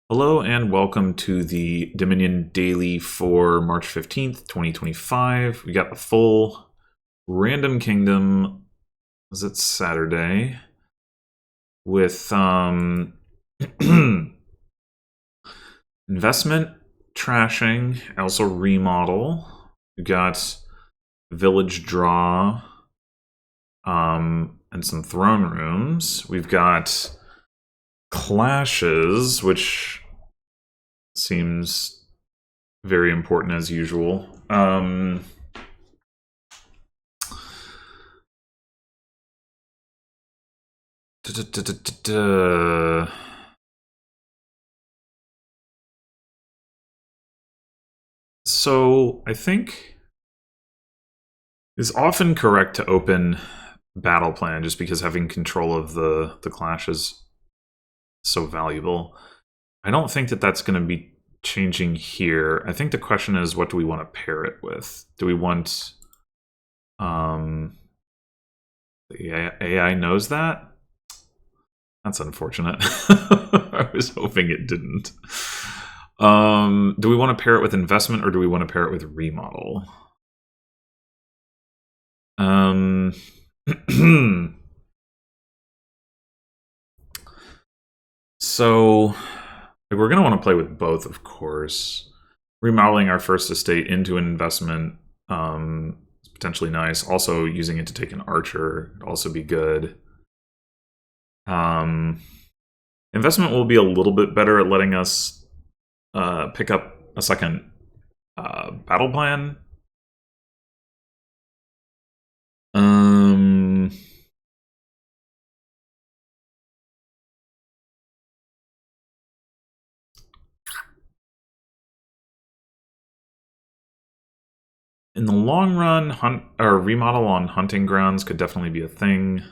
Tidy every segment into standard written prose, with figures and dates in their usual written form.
Hello and welcome to the Dominion Daily for March 15th, 2025. We got the full Random Kingdom, is it Saturday, with investment, trashing, also remodel. We got village draw, and some throne rooms. We've got clashes, which seems very important as usual. So I think it's often correct to open battle plan just because having control of the clash is so valuable. I don't think that that's going to be changing here. I think the question is, what do we want to pair it with? Do we want the AI knows that? That's unfortunate. I was hoping it didn't. Do we want to pair it with investment or do we want to pair it with remodel? So we're going to want to play with both, of course. Remodeling our first estate into an investment is potentially nice. Also, using it to take an archer would also be good. Investment will be a little bit better at letting us pick up a second battle plan. In the long run, remodel on hunting grounds could definitely be a thing.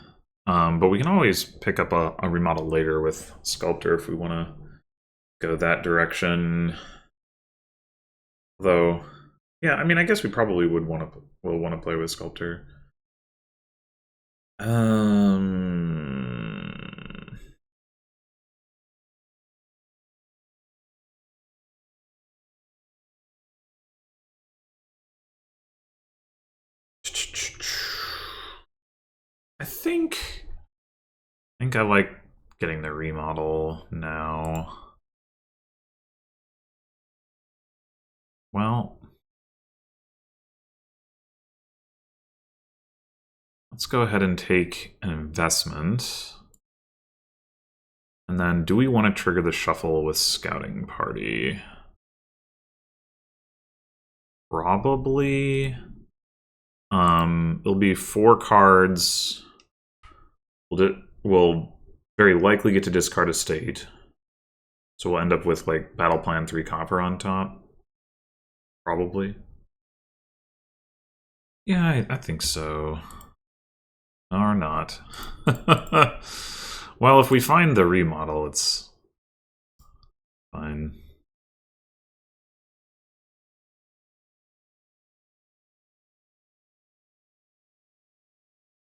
But we can always pick up a remodel later with sculptor if we want to go that direction. Though, yeah, I mean, I guess we probably will want to play with sculptor. I think I like getting the remodel now. Well, let's go ahead and take an investment. And then, do we want to trigger the shuffle with scouting party? Probably. It'll be 4 cards. We'll very likely get to discard a state. So we'll end up with like battle plan 3 copper on top. Probably. Yeah, I think so. Or not. Well, if we find the remodel, it's fine.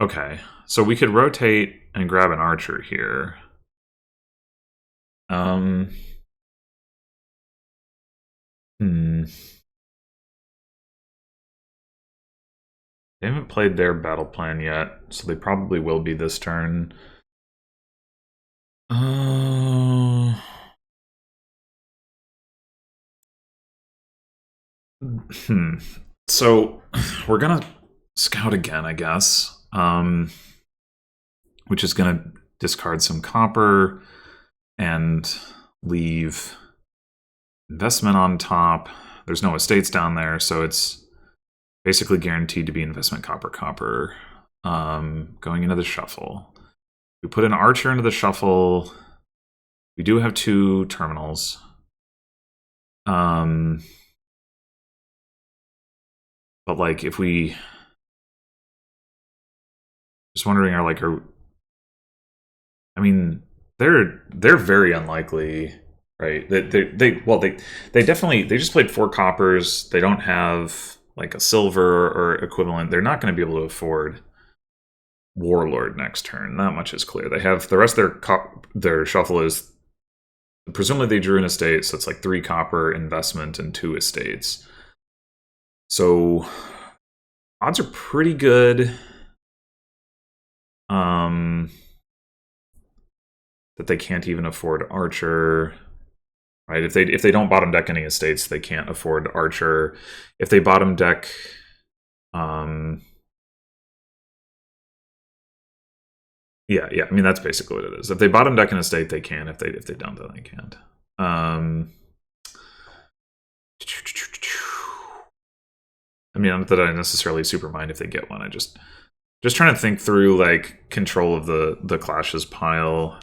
Okay, so we could rotate and grab an archer here. They haven't played their battle plan yet, so they probably will be this turn. So we're gonna scout again, I guess. Which is gonna discard some copper and leave investment on top. There's no estates down there, so it's basically guaranteed to be investment copper. Going into the shuffle. We put an archer into the shuffle. We do have 2 terminals. But like if we just wondering I mean they're very unlikely, right? They definitely just played 4 coppers. They don't have like a silver or equivalent. They're not going to be able to afford Warlord next turn. That much is clear. They have the rest of their shuffle is Presumably they drew an estate, so it's like 3 copper, investment, and 2 estates. So odds are pretty good that they can't even afford Archer. Right? If they don't bottom deck any estates, they can't afford Archer. If they bottom deck yeah, I mean that's basically what it is. If they bottom deck an estate, they can. If they don't, then they can't. I mean, not that I necessarily super mind if they get one. I just trying to think through like control of the clashes pile.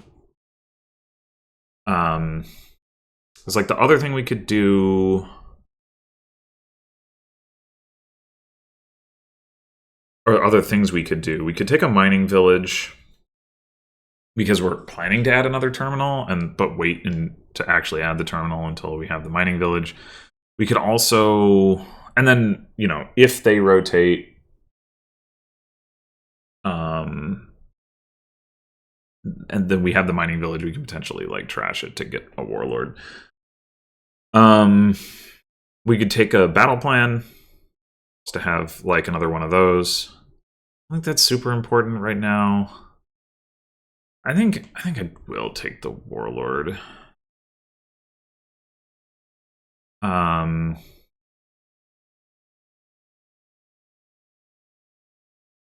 It's like the other thing we could do. Or other things we could do. We could take a mining village because we're planning to add another terminal, but wait to actually add the terminal until we have the mining village. We could also, and then, if they rotate, and then we have the mining village, we can potentially like trash it to get a warlord. We could take a battle plan just to have like another one of those. I think that's super important right now. I think I will take the warlord. I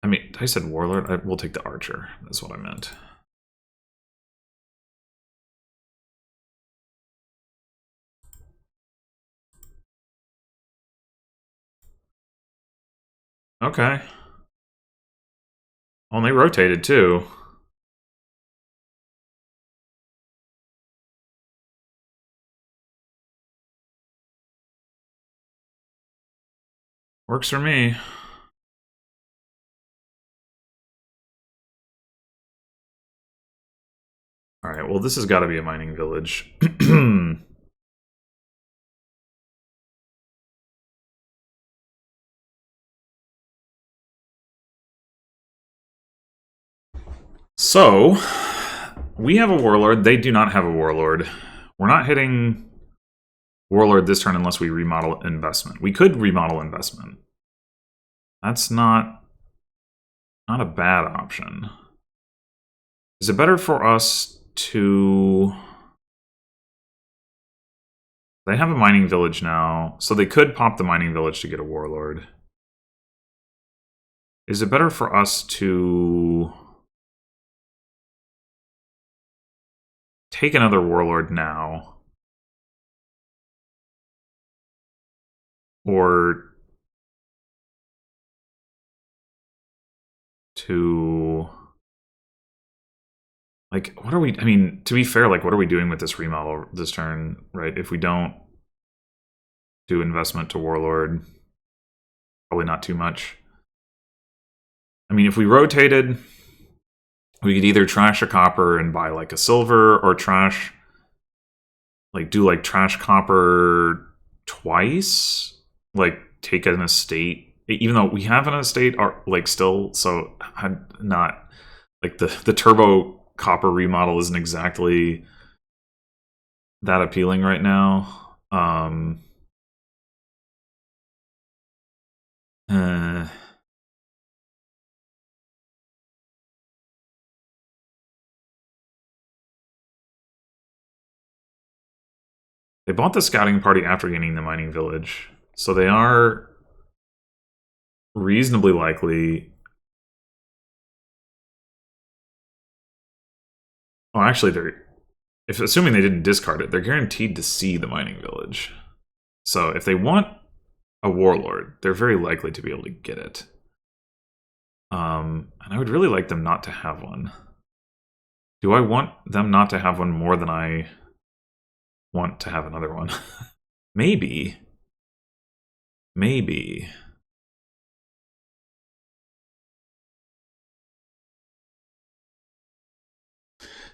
mean, I said warlord. I will take the archer. That's what I meant. Okay. Oh, and they rotated too. Works for me. All right, well, this has got to be a mining village. So, we have a warlord. They do not have a warlord. We're not hitting warlord this turn unless we remodel investment. We could remodel investment. That's not a bad option. Is it better for us to... They have a mining village now, so they could pop the mining village to get a warlord. Is it better for us to take another warlord now? Or to... Like, what are we... I mean, to be fair, like, what are we doing with this remodel this turn, right? If we don't do investment to warlord, probably not too much. I mean, if we rotated, we could either trash a copper and buy, like, a silver, or trash... Like, do, like, trash copper twice? Like, take an estate... Even though we have an estate, like, still, so I'm not... Like, the turbo copper remodel isn't exactly that appealing right now. They bought the scouting party after gaining the mining village, so they are reasonably likely... Oh, actually, assuming they didn't discard it, they're guaranteed to see the mining village. So if they want a warlord, they're very likely to be able to get it. And I would really like them not to have one. Do I want them not to have one more than I want to have another one? Maybe. Maybe.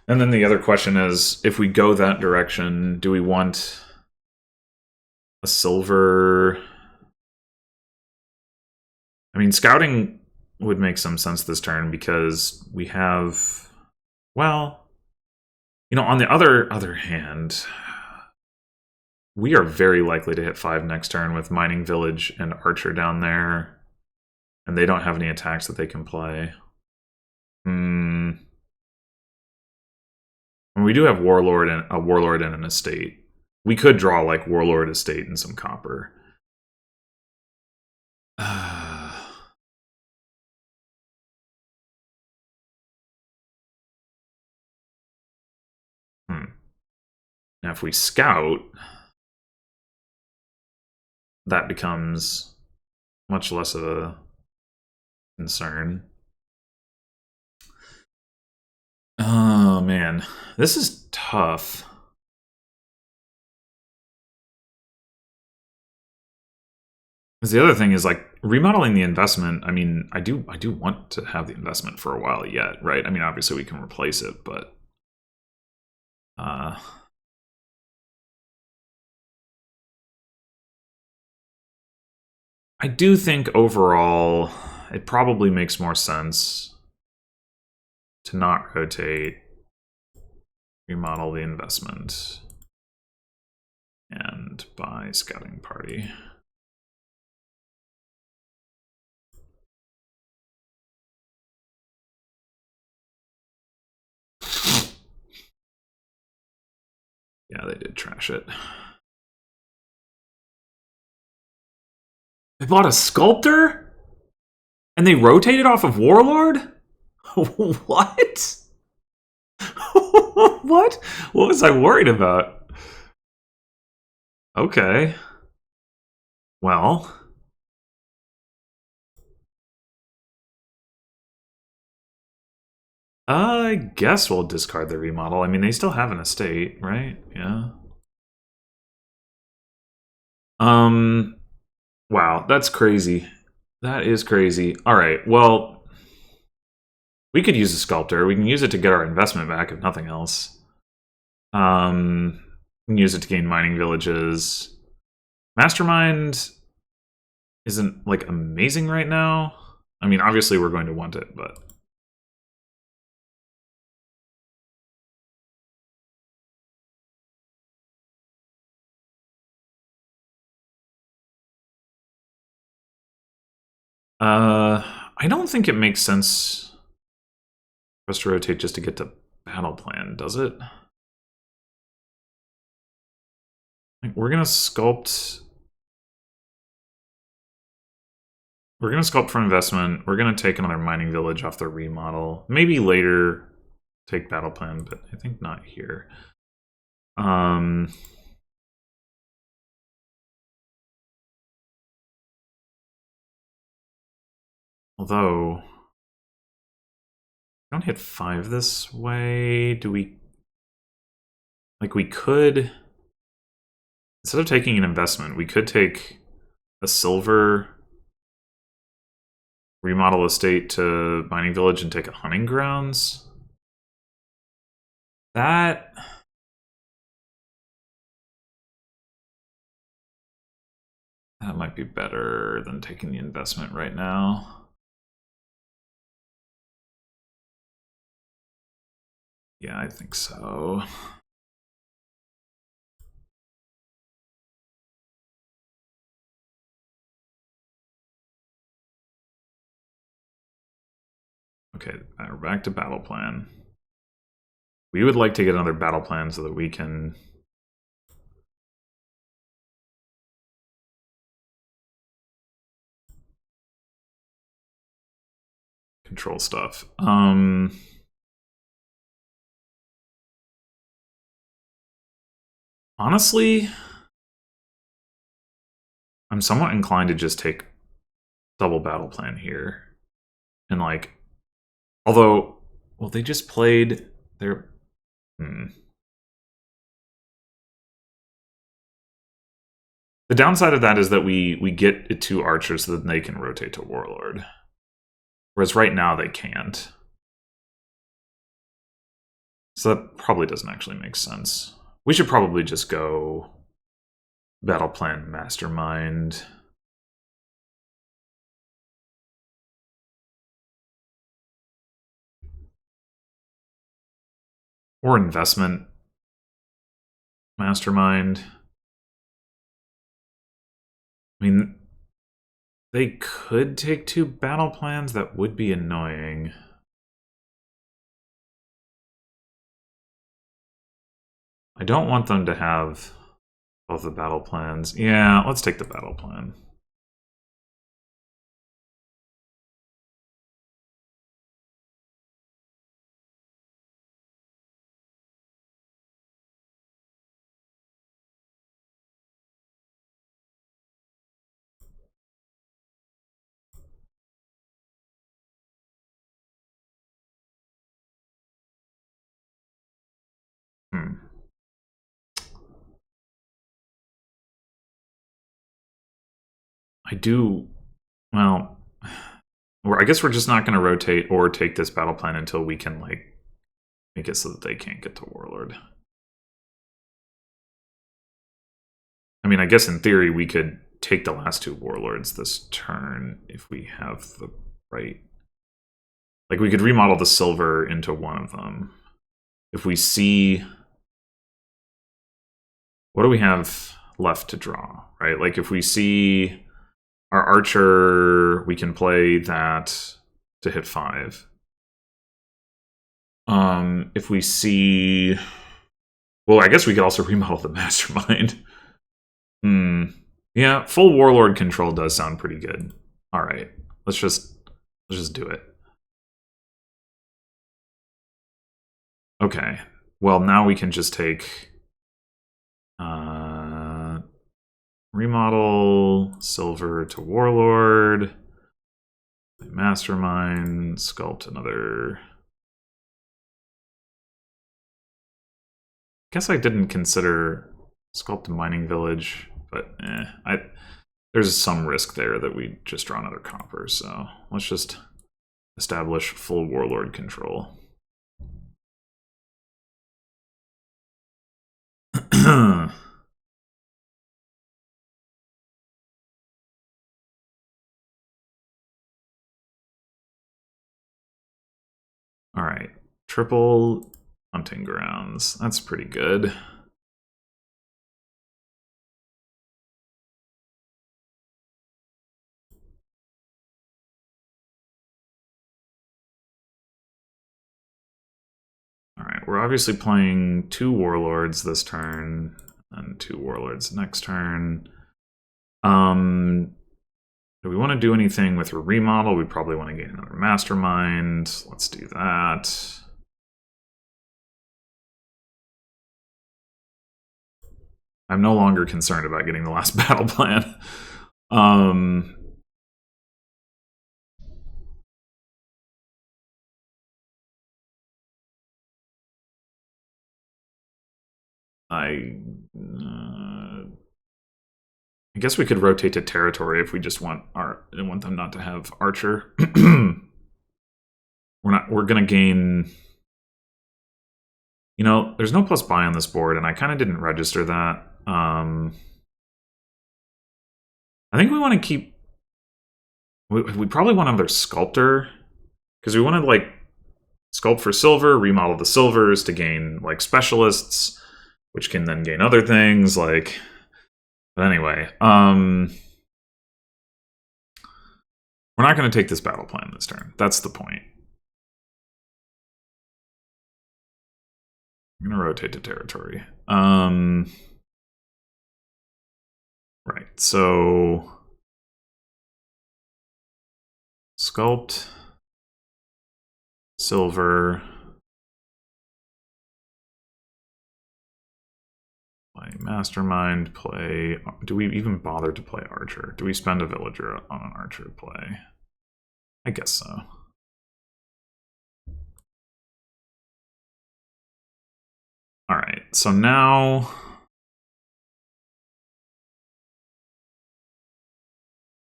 And then the other question is, if we go that direction, do we want a silver? I mean, scouting would make some sense this turn because we have... Well, On the other hand, we are very likely to hit 5 next turn with Mining Village and Archer down there. And they don't have any attacks that they can play. And we do have Warlord and a Warlord and an Estate. We could draw like Warlord, Estate, and some Copper. Now, if we scout, that becomes much less of a concern. Oh, man. This is tough. Because the other thing is, like, remodeling the investment, I mean, I do want to have the investment for a while yet, right? I mean, obviously we can replace it, but... I do think overall it probably makes more sense to not rotate, remodel the investment, and buy scouting party. Yeah, they did trash it. They bought a sculptor? And they rotated off of Warlord? What? What? What was I worried about? Okay. Well. I guess we'll discard the remodel. I mean, they still have an estate, right? Yeah. Wow, that's crazy. That is crazy. All right, well, we could use a sculptor. We can use it to get our investment back, if nothing else. We can use it to gain mining villages. Mastermind isn't, like, amazing right now. I mean, obviously we're going to want it, but... I don't think it makes sense for us to rotate just to get to battle plan, does it? Like, we're gonna sculpt... We're gonna sculpt for investment. We're gonna take another mining village off the remodel. Maybe later take battle plan, but I think not here. Although, don't hit 5 this way. Do we... Like, we could... Instead of taking an investment, we could take a silver remodel estate to mining village and take a hunting grounds. That might be better than taking the investment right now. Yeah, I think so. Okay, we're back to battle plan. We would like to get another battle plan so that we can control stuff. Honestly, I'm somewhat inclined to just take double battle plan here. And like, although, well, they just played their... The downside of that is that we get it to archers so that they can rotate to warlord. Whereas right now they can't. So that probably doesn't actually make sense. We should probably just go battle plan mastermind. Or investment mastermind. I mean, they could take 2 battle plans. That would be annoying. I don't want them to have both the battle plans. Yeah, let's take the battle plan. I do, well, I guess we're just not going to rotate or take this battle plan until we can, like, make it so that they can't get to Warlord. I mean, I guess in theory we could take the last 2 Warlords this turn if we have the right... Like, we could remodel the silver into one of them. If we see... What do we have left to draw, right? Like, if we see our Archer, we can play that to hit 5. If we see... Well, I guess we could also remodel the Mastermind. Yeah, full Warlord control does sound pretty good. All right, let's just do it. Okay. Well, now we can just take remodel silver to Warlord, Mastermind, sculpt another. Guess I didn't consider sculpt a mining village, but there's some risk there that we just draw another copper, so let's just establish full Warlord control. All right, triple hunting grounds. That's pretty good. All right, we're obviously playing 2 Warlords this turn and 2 Warlords next turn. Do we want to do anything with a remodel? We probably want to get another Mastermind. Let's do that. I'm no longer concerned about getting the last battle plan. I guess we could rotate to territory if we just want them not to have Archer. We're gonna gain. You know, there's no plus buy on this board, and I kind of didn't register that. I think we want to keep... We probably want another Sculptor, because we want to, like, sculpt for silver, remodel the silvers to gain, like, specialists, which can then gain other things, like... But anyway, we're not going to take this battle plan this turn. That's the point. I'm going to rotate to territory. Right, so... Sculpt. Silver. Play Mastermind, play... Do we even bother to play Archer? Do we spend a villager on an Archer play? I guess so. Alright, so now...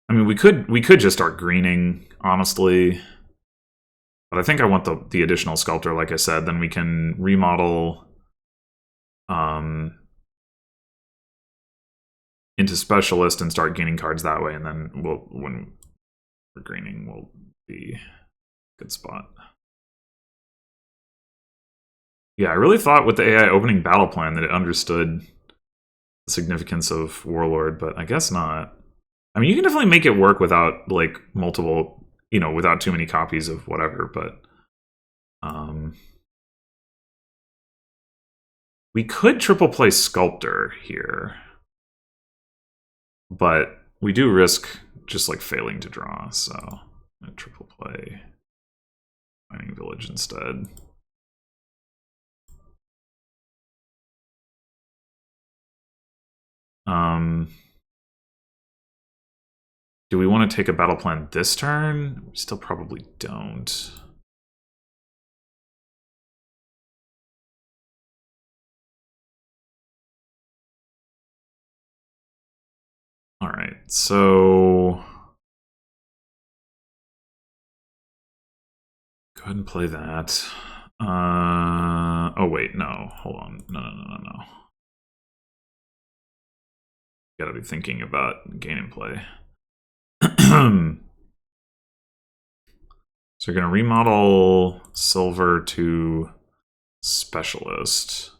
I mean, we could just start greening, honestly. But I think I want the additional Sculptor, like I said. Then we can remodel... into Specialist and start gaining cards that way, and then when we're greening, we'll be a good spot. Yeah, I really thought with the AI opening battle plan that it understood the significance of Warlord, but I guess not. I mean, you can definitely make it work without, like, multiple, without too many copies of whatever, but we could triple play Sculptor here, but we do risk just, like, failing to draw, so I'm gonna triple play Mining Village instead. Do we want to take a battle plan this turn? We still probably don't. All right, so go ahead and play that. Oh wait, no, hold on, no. Gotta be thinking about gain and play. So we're gonna remodel Silver to Specialist.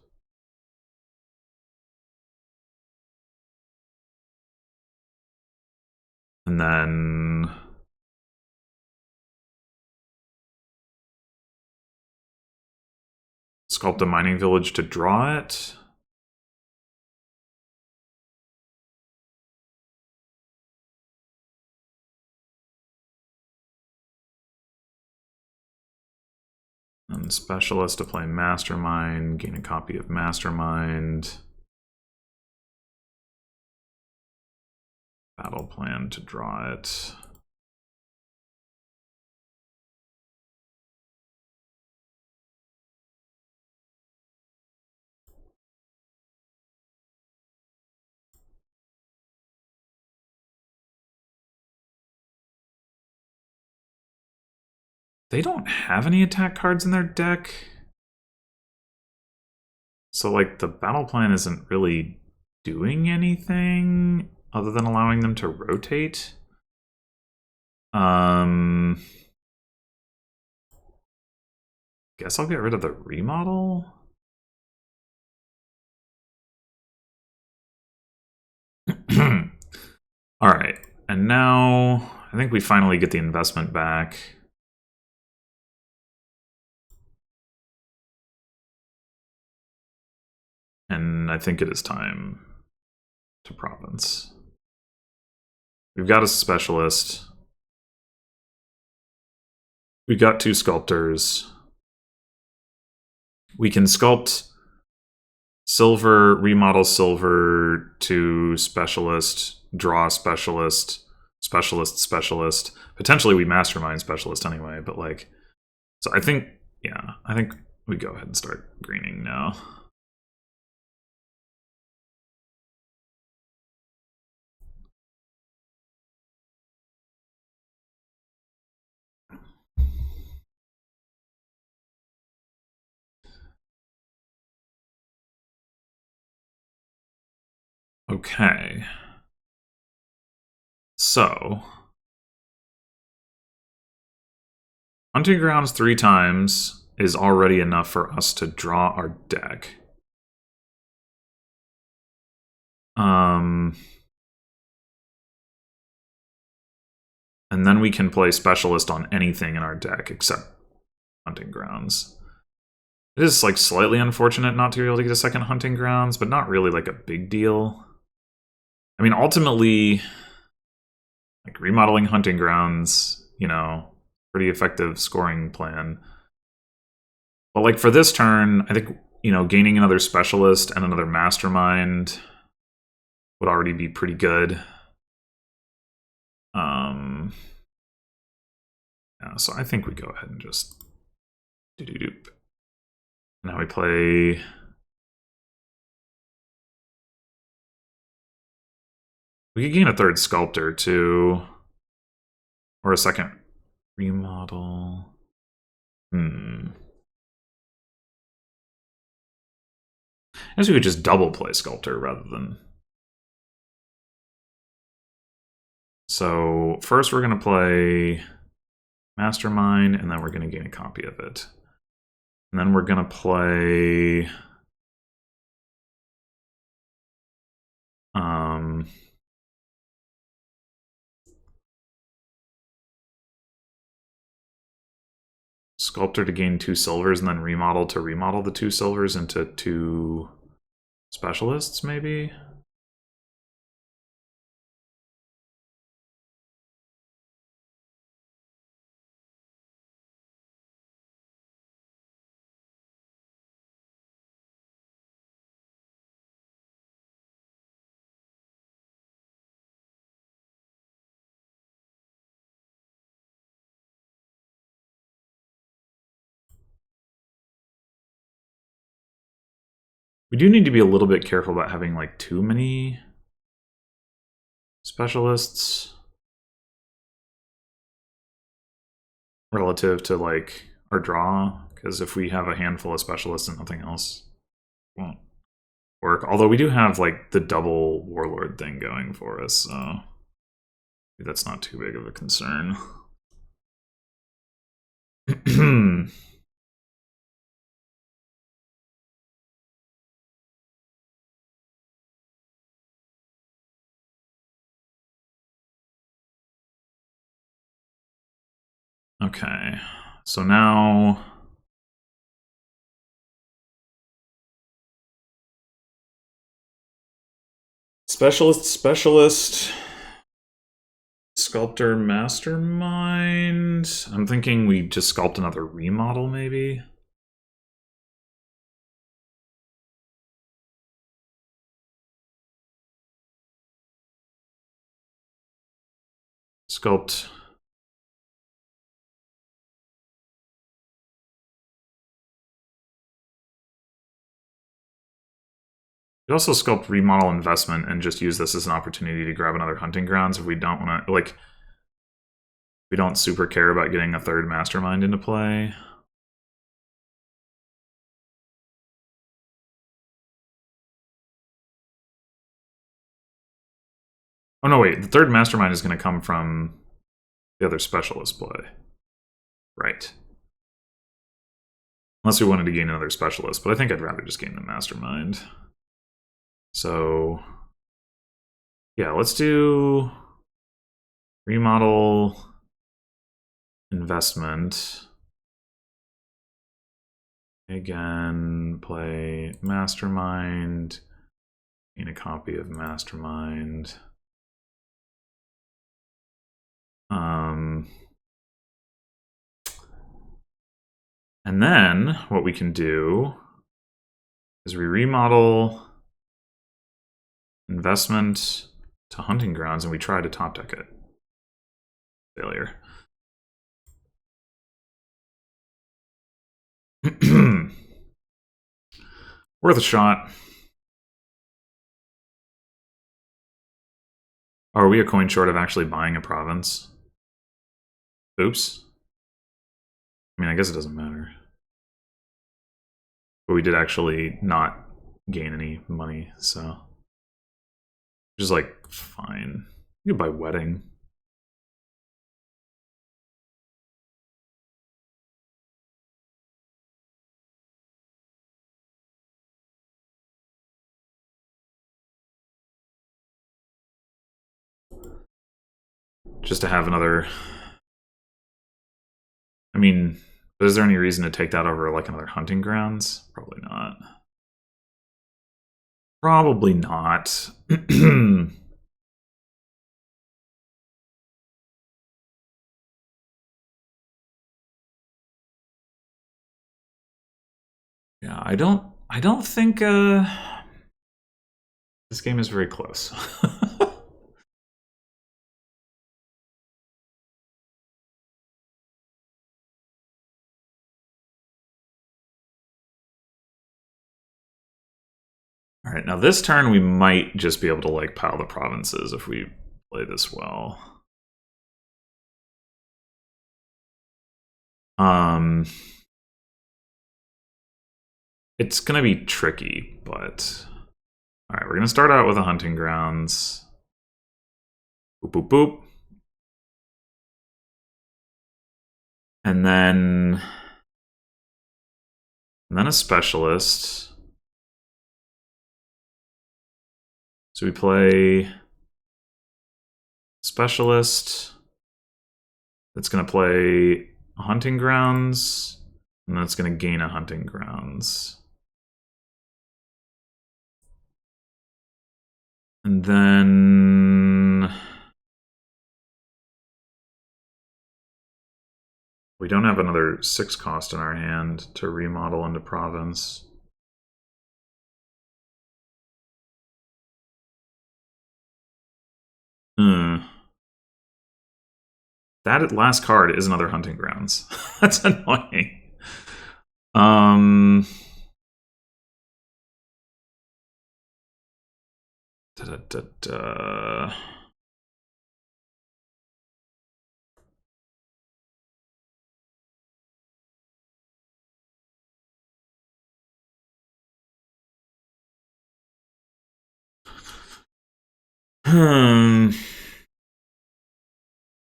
And then sculpt a mining village to draw it. And Specialist to play Mastermind, gain a copy of Mastermind. Battle plan to draw it. They don't have any attack cards in their deck. So, like, the battle plan isn't really doing anything other than allowing them to rotate. Guess I'll get rid of the remodel. All right, and now I think we finally get the investment back. And I think it is time to province. We've got a specialist. We've got 2 sculptors. We can sculpt Silver, remodel Silver to Specialist, draw Specialist, Specialist. Potentially we Mastermind Specialist anyway, but like, so I think, yeah, I think we go ahead and start greening now. Okay. So, hunting grounds 3 times is already enough for us to draw our deck. And then we can play Specialist on anything in our deck except hunting grounds. It is like slightly unfortunate not to be able to get a second hunting grounds, but not really like a big deal. I mean, ultimately, like remodeling hunting grounds, pretty effective scoring plan. But like for this turn, I think, gaining another specialist and another mastermind would already be pretty good. Yeah, so I think we go ahead and just do-do-doop. Now we play. We could gain a 3rd sculptor too, or a 2nd remodel. I guess we could just double play sculptor rather than. So first we're going to play Mastermind, and then we're going to gain a copy of it. And then we're gonna play Sculptor to gain 2 silvers, and then remodel to remodel the 2 silvers into 2 specialists, maybe? We do need to be a little bit careful about having like too many specialists relative to like our draw, because if we have a handful of specialists and nothing else, it won't work. Although we do have like the double warlord thing going for us, so that's not too big of a concern. Okay, so now specialist, sculptor, mastermind. I'm thinking we just sculpt another remodel, maybe. Sculpt. We also sculpt remodel investment and just use this as an opportunity to grab another hunting grounds if we don't want to, like, we don't super care about getting a third mastermind into play. Oh no, wait, the third mastermind is going to come from the other specialist play. Right. Unless we wanted to gain another specialist, but I think I'd rather just gain the mastermind. So, yeah, let's do remodel investment. Again, play mastermind, gain a copy of mastermind. And then what we can do is we remodel investment to hunting grounds and we try to top deck it. Failure. Worth a shot. Oh, are we a coin short of actually buying a province? Oops. I mean, I guess it doesn't matter. But we did actually not gain any money, so. Which is like, fine. You can buy wedding. Just to have another. I mean, is there any reason to take that over like another hunting grounds? Probably not. Probably not. Yeah, I don't think this game is very close. All right, now this turn we might just be able to like pile the provinces if we play this well. It's gonna be tricky, but all right, we're gonna start out with a hunting grounds. Boop boop boop, and then and then a specialist. So we play specialist that's going to play a hunting grounds, and that's going to gain a hunting grounds. And then we don't have another 6 cost in our hand to remodel into province. That last card is another hunting grounds. That's annoying.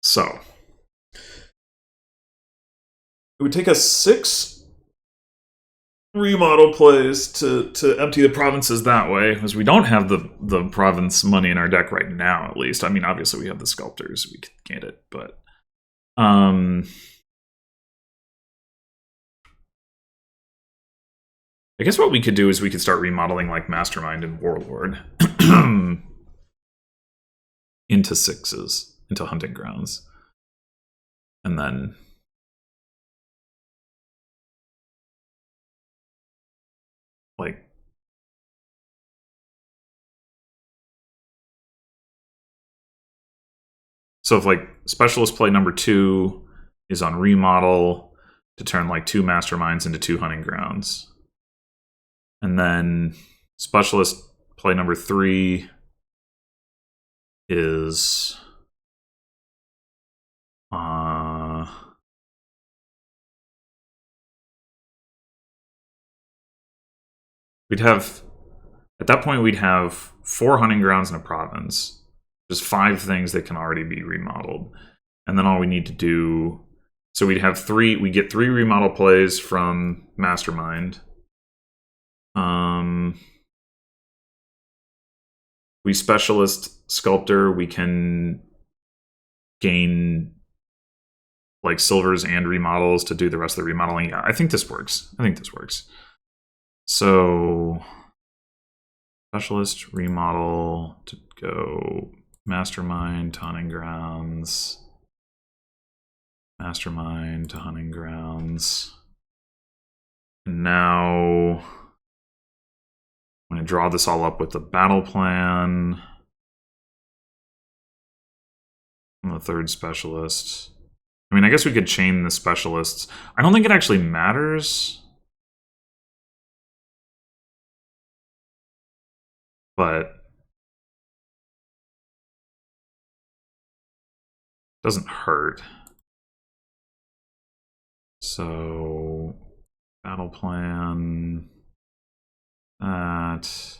So it would take us 6 remodel plays to empty the provinces that way, because we don't have the province money in our deck right now, at least. I mean, obviously we have the sculptors, we could get it, but I guess what we could do is we could start remodeling like Mastermind and Warlord into 6s, into hunting grounds. And then like so if like specialist play number 2 is on remodel to turn like 2 masterminds into 2 hunting grounds. And then specialist play number 3 is we'd have at that point we'd have 4 hunting grounds in a province. There's 5 things that can already be remodeled. And then all we need to do, so we'd have 3, we get 3 remodel plays from Mastermind. We specialist sculptor, we can gain like silvers and remodels to do the rest of the remodeling. Yeah, I think this works. So specialist remodel to go mastermind to hunting grounds, mastermind to hunting grounds. And now I'm going to draw this all up with the battle plan on the 3rd specialist. I mean, I guess we could chain the specialists. I don't think it actually matters. But it doesn't hurt. So battle plan, that.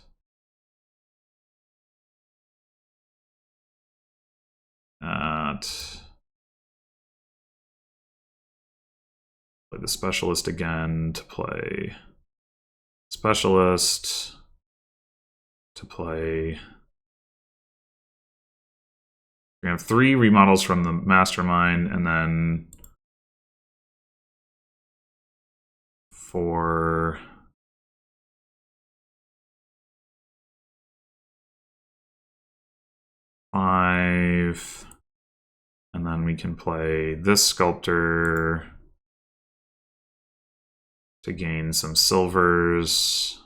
Play the specialist again to play specialist to play. We have 3 remodels from the mastermind, and then 4 5, and then we can play this sculptor to gain some silvers.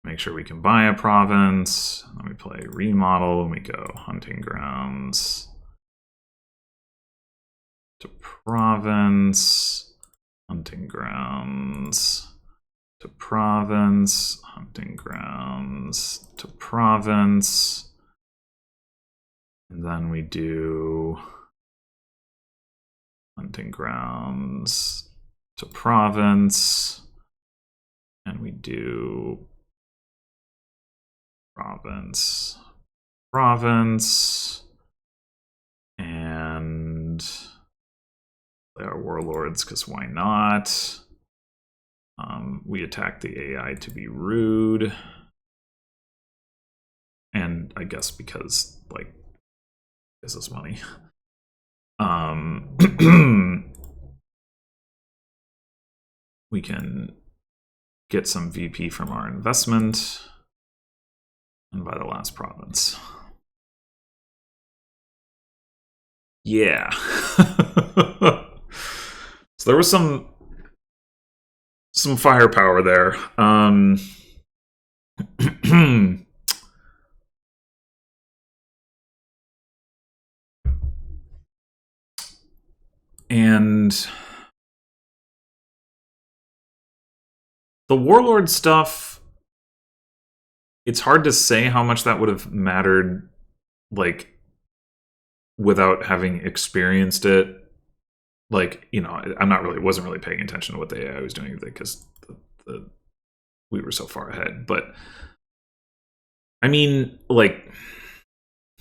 Make sure we can buy a province. And then we play remodel, and we go hunting grounds to province, hunting grounds to province, hunting grounds to province. And then we do hunting grounds to province, and we do province, and Play our warlords, because why not? We attack the AI to be rude. And I guess because, like, gives us money. We can get some VP from our investment and buy the last province. Yeah. So there was some firepower there. And the warlord stuff, it's hard to say how much that would have mattered, like, without having experienced it. Like, you know, wasn't really paying attention to what the AI was doing because we were so far ahead. But I mean, like,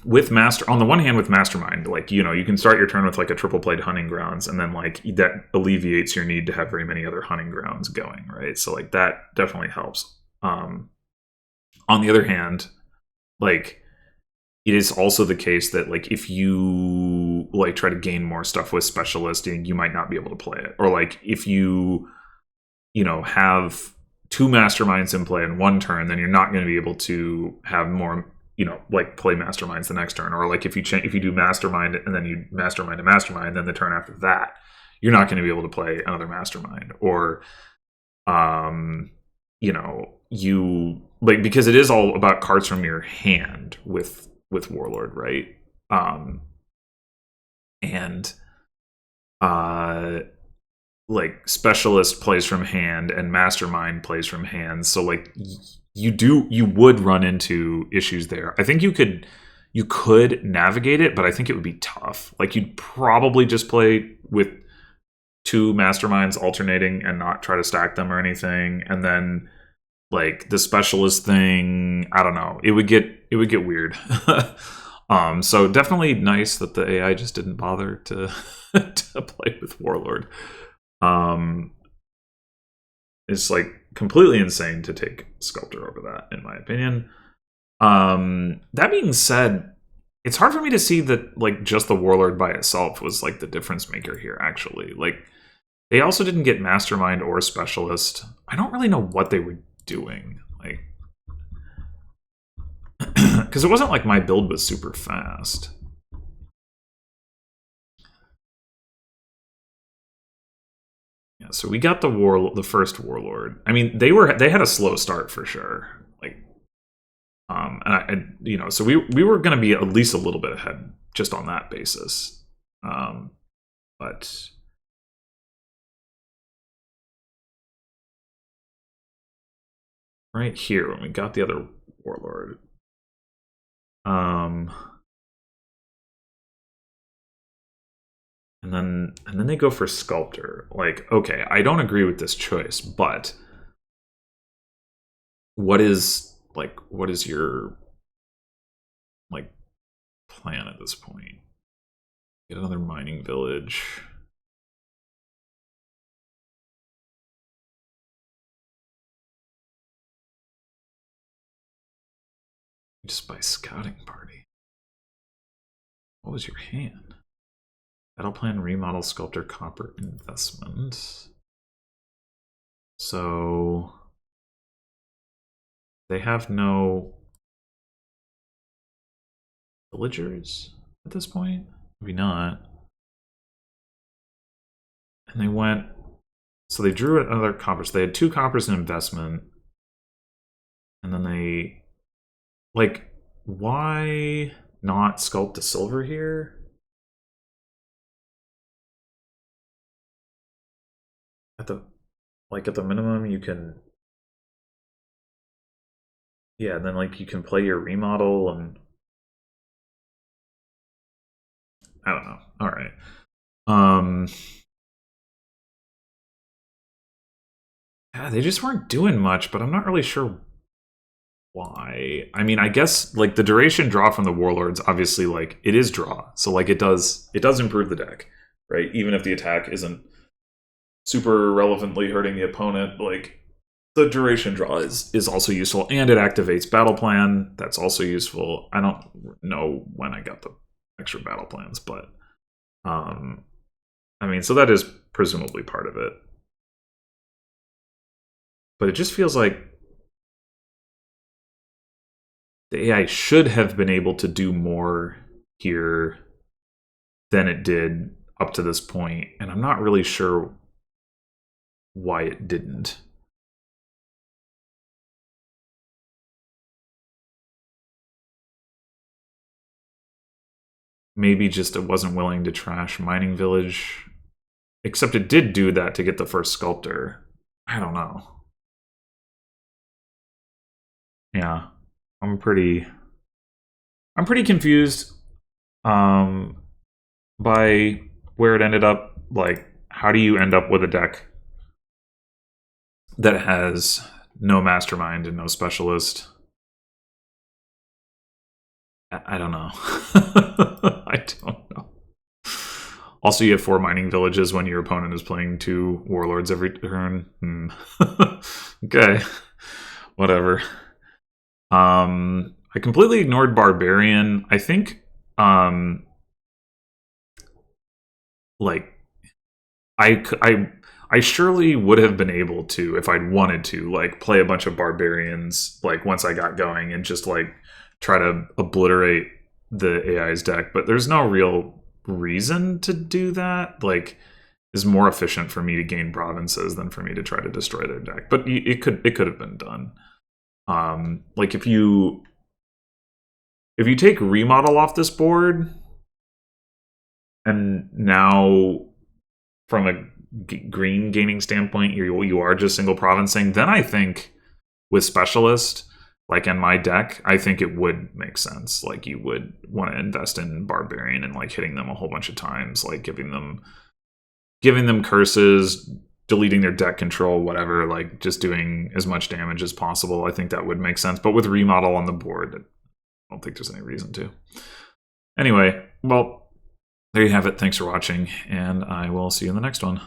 with on the one hand, with Mastermind, like, you know, you can start your turn with like a triple played hunting grounds, and then like that alleviates your need to have very many other hunting grounds going, right? So like that definitely helps. On the other hand, like, it is also the case that, like, if you like try to gain more stuff with specialist, you might not be able to play it. Or like if you know, have 2 masterminds in play in one turn, then you're not going to be able to have more, you know, like play masterminds the next turn. Or like if you do mastermind and then you mastermind a mastermind, then the turn after that, you're not going to be able to play another mastermind. Or you know, you like, because it is all about cards from your hand with warlord, right? And like specialist plays from hand and mastermind plays from hand, so like you would run into issues there. I think you could navigate it, but I think it would be tough. Like, you'd probably just play with 2 masterminds alternating and not try to stack them or anything, and then like the specialist thing, I don't know, it would get weird. So definitely nice that the AI just didn't bother to to play with warlord. It's like completely insane to take sculptor over that, in my opinion. That being said, it's hard for me to see that like just the warlord by itself was like the difference maker here, actually. Like, they also didn't get mastermind or specialist. I don't really know what they were doing, like, because it wasn't like my build was super fast. Yeah, so we got the first warlord. I mean, they had a slow start for sure. Like, and you know, so we were going to be at least a little bit ahead just on that basis. But right here, when we got the other warlord, and then they go for sculptor. Like, okay, I don't agree with this choice, but what is your like plan at this point? Get another mining village. Just by scouting party. What was your hand? Battle plan, remodel, sculptor, copper, investment. So they have no villagers at this point? Maybe not. And they went, so they drew another copper. So they had 2 coppers in investment. And then they, like, why not sculpt a silver here? At the minimum, you can, yeah, and then like you can play your remodel, and I don't know. All right. Yeah, they just weren't doing much, but I'm not really sure why. I mean, I guess like the duration draw from the warlords, obviously, like, it is draw, so like it does improve the deck. right? Even if the attack isn't super relevantly hurting the opponent, like the duration draw is also useful, and it activates battle plan. That's also useful. I don't know when I got the extra battle plans, but I mean, so that is presumably part of it. But it just feels like the AI should have been able to do more here than it did up to this point, and I'm not really sure why it didn't. Maybe just it wasn't willing to trash Mining Village. Except it did do that to get the first Sculptor. I don't know. Yeah. I'm pretty confused by where it ended up. Like, how do you end up with a deck that has no Mastermind and no Specialist? I don't know. I don't know. Also, you have 4 Mining Villages when your opponent is playing 2 Warlords every turn. Okay. Whatever. I completely ignored Barbarian. I think, like, I surely would have been able to, if I'd wanted to, like, play a bunch of Barbarians, like, once I got going and just, like, try to obliterate the AI's deck. But there's no real reason to do that. Like, it's more efficient for me to gain provinces than for me to try to destroy their deck. But it could have been done. Like, if you take Remodel off this board, and now from a green gaining standpoint, you are just single provincing, then I think with Specialist, like in my deck, I think it would make sense. Like, you would want to invest in Barbarian and like hitting them a whole bunch of times, like giving them curses, deleting their deck control, whatever, like just doing as much damage as possible. I think that would make sense. But with Remodel on the board, I don't think there's any reason to. Anyway, well, there you have it. Thanks for watching, and I will see you in the next one.